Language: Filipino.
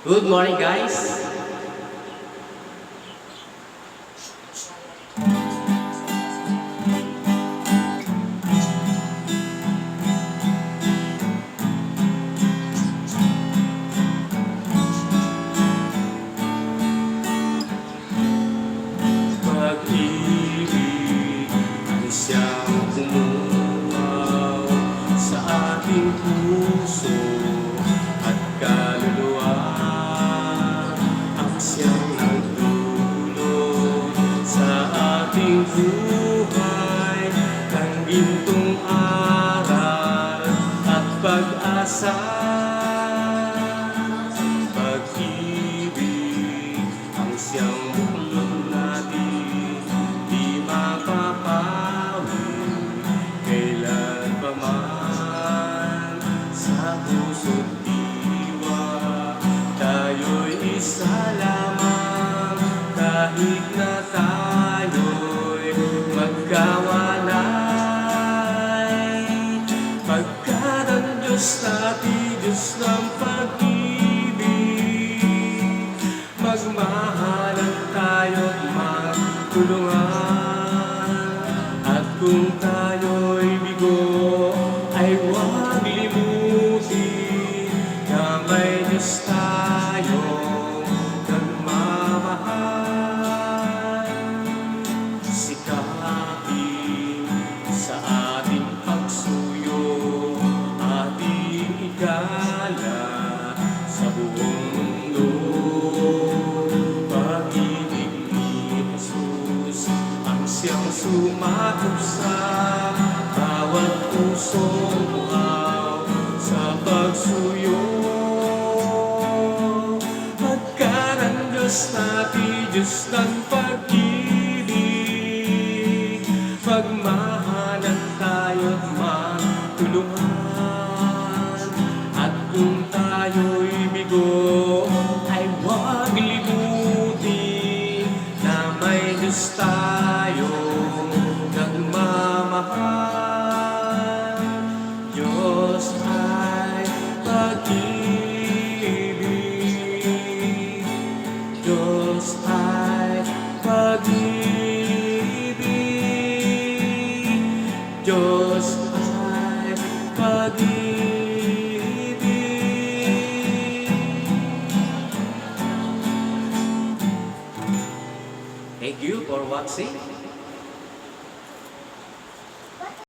Good morning, guys. Pag-ibig ang siyang pumuhaw sa ating puso at kaluluwa, ang siyang nagdulot sa ating buhay ng gintong aral at pag-asa. Pag-ibig ang siyang buklod natin, di mapapawi kailan pa man. Sa puso't diwa tayo'y isa lamang, kahit na tayo'y magkawalay. Pagkat ang Diyos natin, Diyos ng pag-ibig, magmahalan tayo't magtulungan. At kung tayo'y bigo, ay huwag limutin na may Diyos tayong nagmamahal. Sikapin sa ating pagsuyo, ating igala sa buong mundo. Pag-ibig ni Jesus ang siyang sumakop sa bawat pusong buhaw sa pagsuyo. Pagkat ang Diyos natin, Diyos ng pag-ibig, magmahalan tayo't magtulungan. At kung tayo'y bigo, ay huwag limutin na may Diyos tayong nagmamahal. Diyos ay pag-ibig, Diyos ay pag-ibig, Diyos ay pag-ibig. Thank you for watching.